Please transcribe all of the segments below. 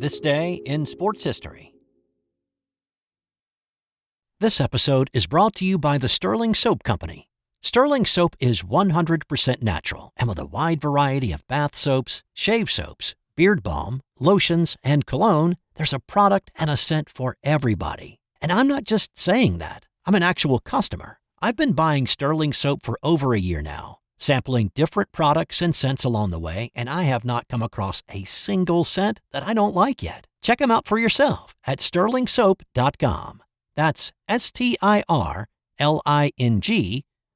This day in sports history. This episode is brought to you by the Sterling Soap Company. Sterling Soap is 100% natural and with a wide variety of bath soaps, shave soaps, beard balm, lotions, and cologne, there's a product and a scent for everybody. And I'm not just saying that. I'm an actual customer. I've been buying Sterling Soap for over a year now, sampling different products and scents along the way, and I have not come across a single scent that I don't like yet. Check them out for yourself at sterlingsoap.com. That's STIRLING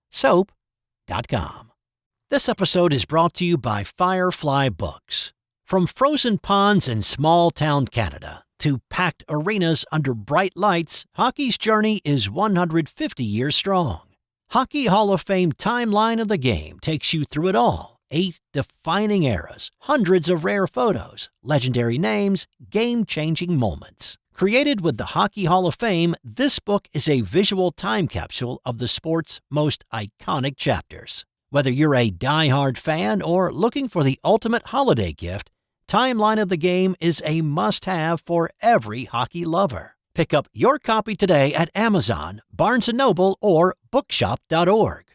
soap.com. This episode is brought to you by Firefly Books. From frozen ponds in small-town Canada to packed arenas under bright lights, hockey's journey is 150 years strong. Hockey Hall of Fame Timeline of the Game takes you through it all. 8 defining eras, hundreds of rare photos, legendary names, game-changing moments. Created with the Hockey Hall of Fame, this book is a visual time capsule of the sport's most iconic chapters. Whether you're a die-hard fan or looking for the ultimate holiday gift, Timeline of the Game is a must-have for every hockey lover. Pick up your copy today at Amazon, Barnes & Noble, or bookshop.org.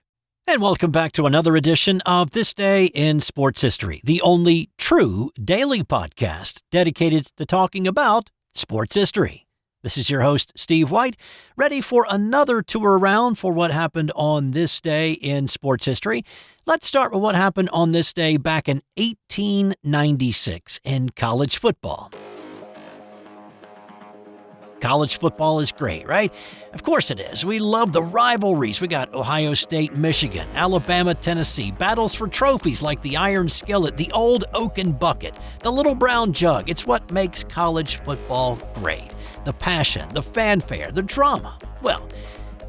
And welcome back to another edition of This Day in Sports History, the only true daily podcast dedicated to talking about sports history. This is your host, Steve White, ready for another tour around for what happened on this day in sports history. Let's start with what happened on this day back in 1896 in college football. College football is great, right? Of course it is. We love the rivalries. We got Ohio State, Michigan, Alabama, Tennessee, battles for trophies like the Iron Skillet, the Old Oaken Bucket, the Little Brown Jug. It's what makes college football great. The passion, the fanfare, the drama. Well,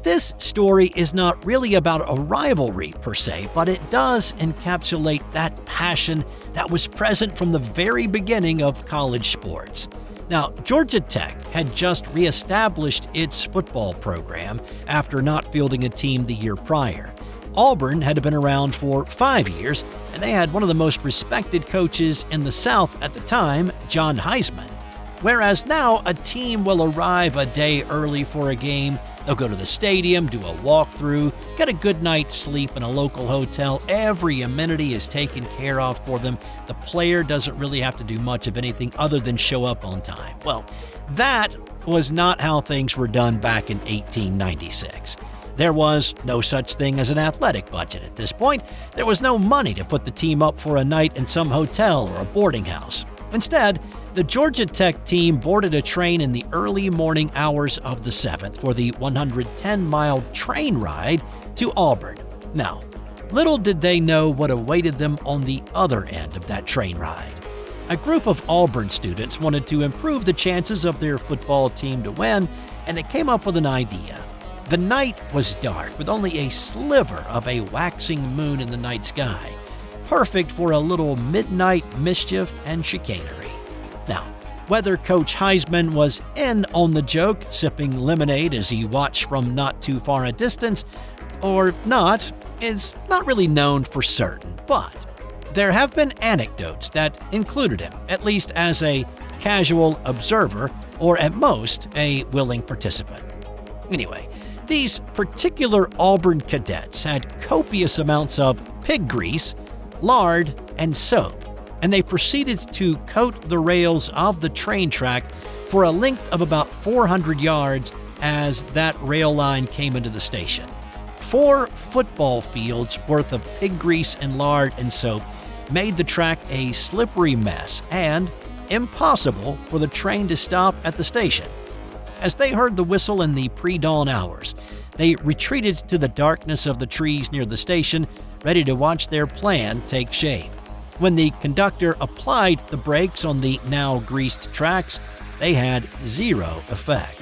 this story is not really about a rivalry per se, but it does encapsulate that passion that was present from the very beginning of college sports. Now, Georgia Tech had just reestablished its football program after not fielding a team the year prior. Auburn had been around for 5 years, and they had one of the most respected coaches in the South at the time, John Heisman. Whereas now, a team will arrive a day early for a game. They'll go to the stadium, do a walkthrough, get a good night's sleep in a local hotel. Every amenity is taken care of for them. The player doesn't really have to do much of anything other than show up on time. Well, that was not how things were done back in 1896. There was no such thing as an athletic budget at this point. There was no money to put the team up for a night in some hotel or a boarding house. Instead, the Georgia Tech team boarded a train in the early morning hours of the 7th for the 110-mile train ride to Auburn. Now, little did they know what awaited them on the other end of that train ride. A group of Auburn students wanted to improve the chances of their football team to win, and they came up with an idea. The night was dark, with only a sliver of a waxing moon in the night sky, perfect for a little midnight mischief and chicanery. Now, whether Coach Heisman was in on the joke, sipping lemonade as he watched from not too far a distance, or not, is not really known for certain, but there have been anecdotes that included him, at least as a casual observer, or at most, a willing participant. Anyway, these particular Auburn cadets had copious amounts of pig grease, lard, and soap, and they proceeded to coat the rails of the train track for a length of about 400 yards as that rail line came into the station. 4 football fields worth of pig grease and lard and soap made the track a slippery mess and impossible for the train to stop at the station. As they heard the whistle in the pre-dawn hours, they retreated to the darkness of the trees near the station, ready to watch their plan take shape. When the conductor applied the brakes on the now greased tracks, they had zero effect.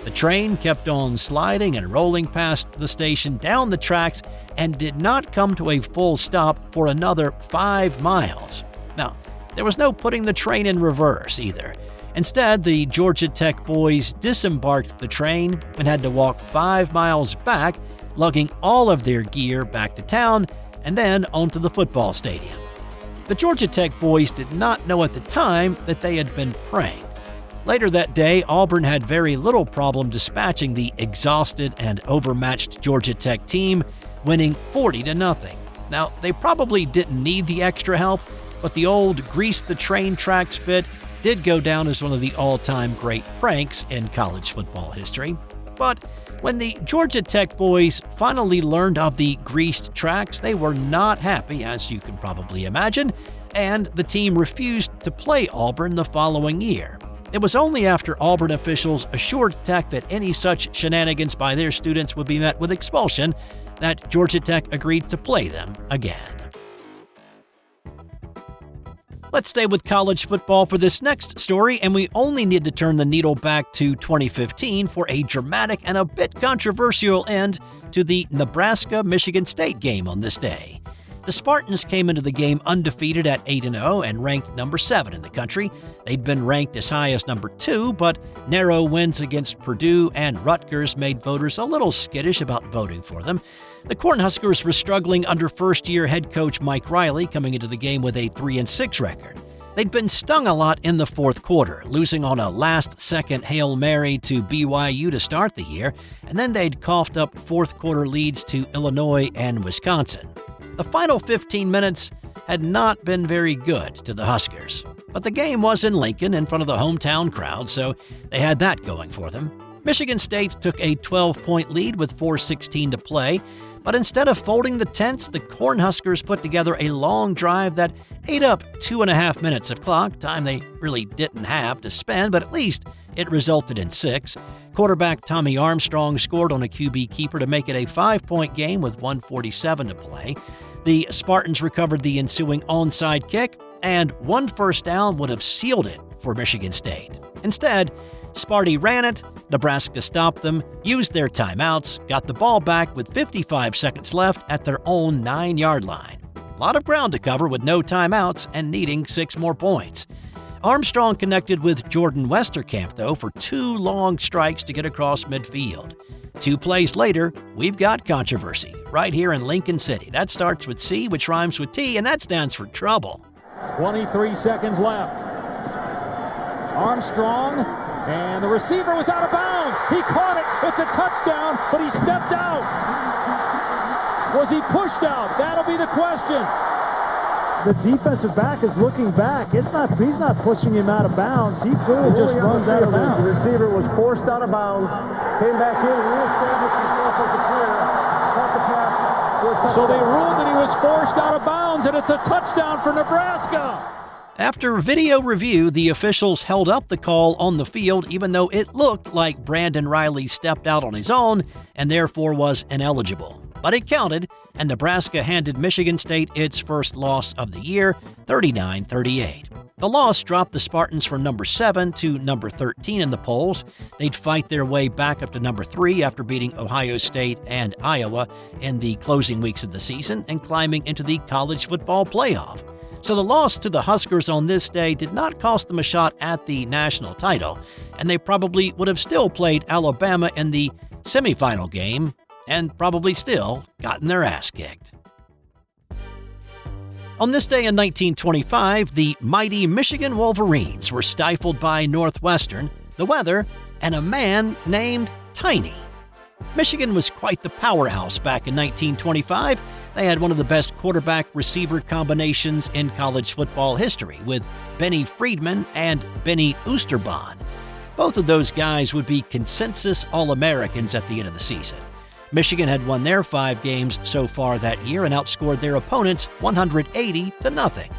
The train kept on sliding and rolling past the station down the tracks and did not come to a full stop for another 5 miles. Now, there was no putting the train in reverse either. Instead, the Georgia Tech boys disembarked the train and had to walk 5 miles back, lugging all of their gear back to town and then onto the football stadium. The Georgia Tech boys did not know at the time that they had been pranked. Later that day, Auburn had very little problem dispatching the exhausted and overmatched Georgia Tech team, winning 40-0. Now, they probably didn't need the extra help, but the old grease the train tracks bit did go down as one of the all-time great pranks in college football history. But when the Georgia Tech boys finally learned of the greased tracks, they were not happy, as you can probably imagine, and the team refused to play Auburn the following year. It was only after Auburn officials assured Tech that any such shenanigans by their students would be met with expulsion that Georgia Tech agreed to play them again. Let's stay with college football for this next story, and we only need to turn the needle back to 2015 for a dramatic and a bit controversial end to the Nebraska-Michigan State game on this day. The Spartans came into the game undefeated at 8-0 and ranked number 7 in the country. They'd been ranked as high as number 2, but narrow wins against Purdue and Rutgers made voters a little skittish about voting for them. The Cornhuskers were struggling under first-year head coach Mike Riley, coming into the game with a 3-6 record. They'd been stung a lot in the fourth quarter, losing on a last-second Hail Mary to BYU to start the year, and then they'd coughed up fourth-quarter leads to Illinois and Wisconsin. The final 15 minutes had not been very good to the Huskers, but the game was in Lincoln in front of the hometown crowd, so they had that going for them. Michigan State took a 12-point lead with 4:16 to play, but instead of folding the tents, the Cornhuskers put together a long drive that ate up 2.5 minutes of clock, time they really didn't have to spend, but at least it resulted in 6. Quarterback Tommy Armstrong scored on a QB keeper to make it a 5-point game with 1:47 to play. The Spartans recovered the ensuing onside kick, and one first down would have sealed it for Michigan State. Instead, Sparty ran it, Nebraska stopped them, used their timeouts, got the ball back with 55 seconds left at their own 9-yard line. A lot of ground to cover with no timeouts and needing 6 more points. Armstrong connected with Jordan Westerkamp, though, for 2 long strikes to get across midfield. 2 plays later, we've got controversy right here in Lincoln City. That starts with C, which rhymes with T, and that stands for trouble. 23 seconds left. Armstrong, and the receiver was out of bounds. He caught it. It's a touchdown, but he stepped out. Was he pushed out? That'll be the question. The defensive back is looking back. He's not pushing him out of bounds. He clearly just runs out of bounds. The receiver was forced out of bounds, came back in, reestablished himself as a player, caught the pass for a touchdown. So they ruled that he was forced out of bounds, and it's a touchdown for Nebraska. After video review, the officials held up the call on the field, even though it looked like Brandon Riley stepped out on his own and therefore was ineligible. But it counted, and Nebraska handed Michigan State its first loss of the year, 39-38. The loss dropped the Spartans from number 7 to number 13 in the polls. They'd fight their way back up to number 3 after beating Ohio State and Iowa in the closing weeks of the season and climbing into the college football playoff. So the loss to the Huskers on this day did not cost them a shot at the national title, and they probably would have still played Alabama in the semifinal game and probably still gotten their ass kicked. On this day in 1925, the mighty Michigan Wolverines were stifled by Northwestern, the weather, and a man named Tiny. Michigan was quite the powerhouse back in 1925. They had one of the best quarterback-receiver combinations in college football history with Benny Friedman and Benny Oosterbaan. Both of those guys would be consensus All-Americans at the end of the season. Michigan had won their 5 games so far that year and outscored their opponents 180-0.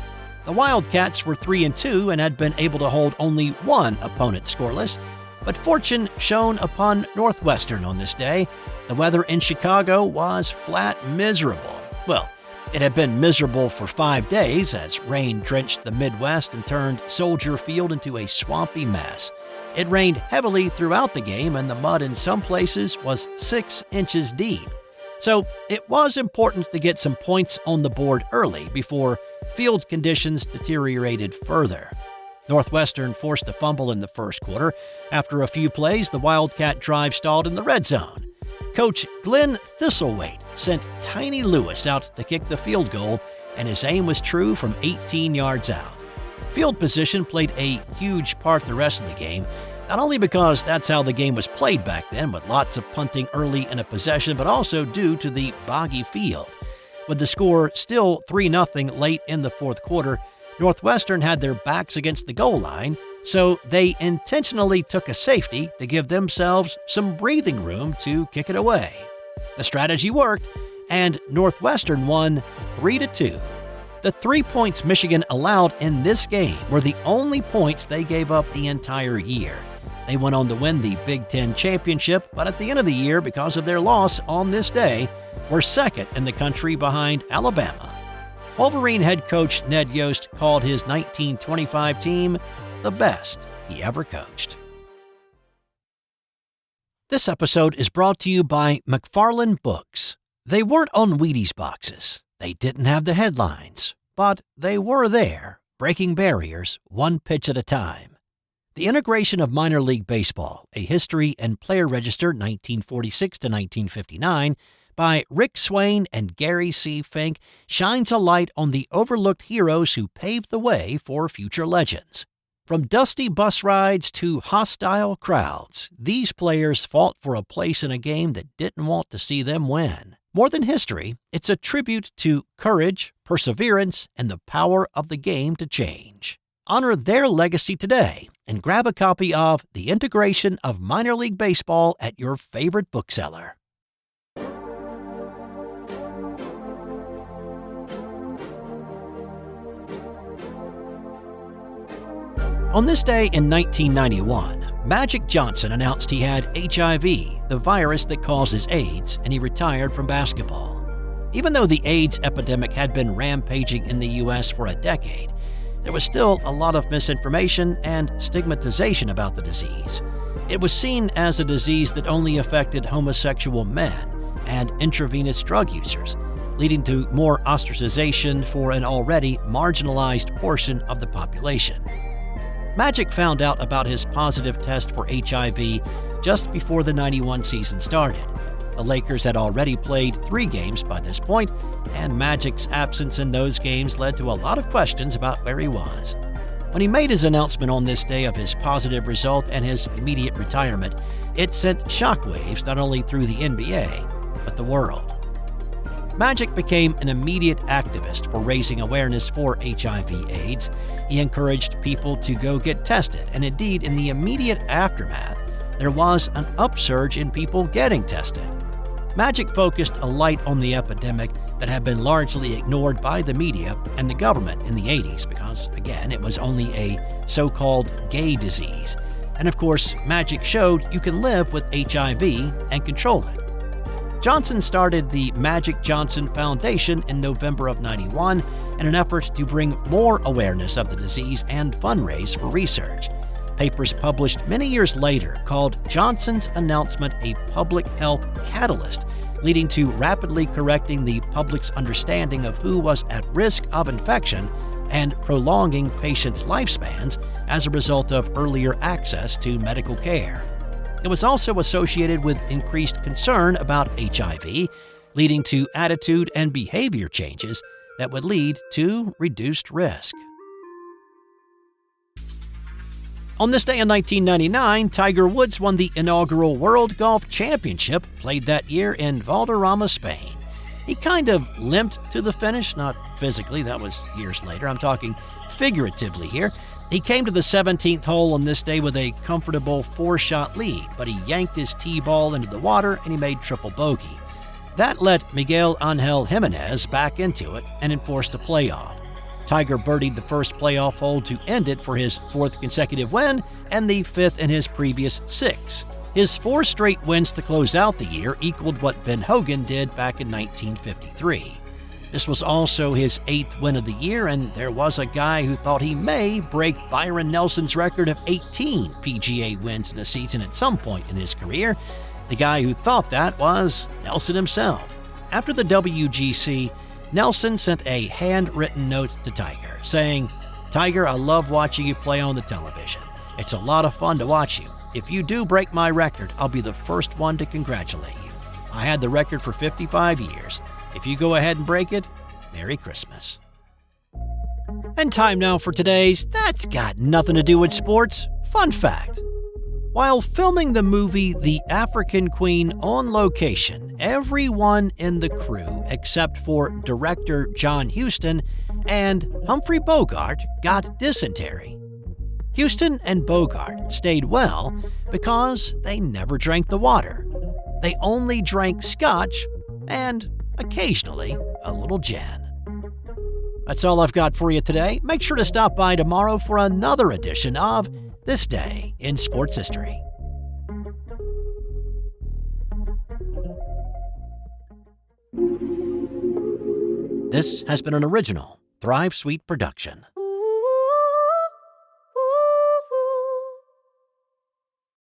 The Wildcats were 3-2 and had been able to hold only one opponent scoreless, but fortune shone upon Northwestern on this day. The weather in Chicago was flat miserable. Well, it had been miserable for 5 days as rain drenched the Midwest and turned Soldier Field into a swampy mess. It rained heavily throughout the game, and the mud in some places was 6 inches deep. So it was important to get some points on the board early before field conditions deteriorated further. Northwestern forced a fumble in the first quarter. After a few plays, the Wildcat drive stalled in the red zone. Coach Glenn Thistlethwaite sent Tiny Lewis out to kick the field goal, and his aim was true from 18 yards out. Field position played a huge part the rest of the game, not only because that's how the game was played back then, with lots of punting early in a possession, but also due to the boggy field. With the score still 3-0 late in the fourth quarter, Northwestern had their backs against the goal line, so they intentionally took a safety to give themselves some breathing room to kick it away. The strategy worked, and Northwestern won 3-2. The 3 points Michigan allowed in this game were the only points they gave up the entire year. They went on to win the Big Ten championship, but at the end of the year, because of their loss on this day, were second in the country behind Alabama. Wolverine head coach Ned Yost called his 1925 team the best he ever coached. This episode is brought to you by McFarland Books. They weren't on Wheaties boxes. They didn't have the headlines, but they were there, breaking barriers one pitch at a time. The Integration of Minor League Baseball, A History and Player Register 1946 to 1959 by Rick Swain and Gary C. Fink shines a light on the overlooked heroes who paved the way for future legends. From dusty bus rides to hostile crowds, these players fought for a place in a game that didn't want to see them win. More than history, it's a tribute to courage, perseverance, and the power of the game to change. Honor their legacy today and grab a copy of The Integration of Minor League Baseball at your favorite bookseller. On this day in 1991, Magic Johnson announced he had HIV, the virus that causes AIDS, and he retired from basketball. Even though the AIDS epidemic had been rampaging in the U.S. for a decade, there was still a lot of misinformation and stigmatization about the disease. It was seen as a disease that only affected homosexual men and intravenous drug users, leading to more ostracization for an already marginalized portion of the population. Magic found out about his positive test for HIV just before the '91 season started. The Lakers had already played 3 games by this point, and Magic's absence in those games led to a lot of questions about where he was. When he made his announcement on this day of his positive result and his immediate retirement, it sent shockwaves not only through the NBA, but the world. Magic became an immediate activist for raising awareness for HIV/AIDS. He encouraged people to go get tested, and indeed, in the immediate aftermath, there was an upsurge in people getting tested. Magic focused a light on the epidemic that had been largely ignored by the media and the government in the 80s because, again, it was only a so-called gay disease. And of course, Magic showed you can live with HIV and control it. Johnson started the Magic Johnson Foundation in November of '91 in an effort to bring more awareness of the disease and fundraise for research. Papers published many years later called Johnson's announcement a public health catalyst, leading to rapidly correcting the public's understanding of who was at risk of infection and prolonging patients' lifespans as a result of earlier access to medical care. It was also associated with increased concern about HIV, leading to attitude and behavior changes that would lead to reduced risk. On this day in 1999, Tiger Woods won the inaugural World Golf Championship, played that year in Valderama, Spain. He kind of limped to the finish, not physically, that was years later, I'm talking figuratively here. He came to the 17th hole on this day with a comfortable 4-shot lead, but he yanked his tee ball into the water and he made triple bogey. That let Miguel Angel Jimenez back into it and enforced a playoff. Tiger birdied the first playoff hole to end it for his 4th consecutive win and the 5th in his previous 6. His 4 straight wins to close out the year equaled what Ben Hogan did back in 1953. This was also his 8th win of the year, and there was a guy who thought he may break Byron Nelson's record of 18 PGA wins in a season at some point in his career. The guy who thought that was Nelson himself. After the WGC, Nelson sent a handwritten note to Tiger, saying, "Tiger, I love watching you play on the television. It's a lot of fun to watch you. If you do break my record, I'll be the first one to congratulate you. I had the record for 55 years. If you go ahead and break it, Merry Christmas." And time now for today's That's Got Nothing to Do with Sports fun fact. While filming the movie The African Queen on location, everyone in the crew, except for director John Huston and Humphrey Bogart, got dysentery. Huston and Bogart stayed well because they never drank the water. They only drank scotch and, occasionally, a little gin. That's all I've got for you today. Make sure to stop by tomorrow for another edition of This Day in Sports History. This has been an original Thrive Suite production.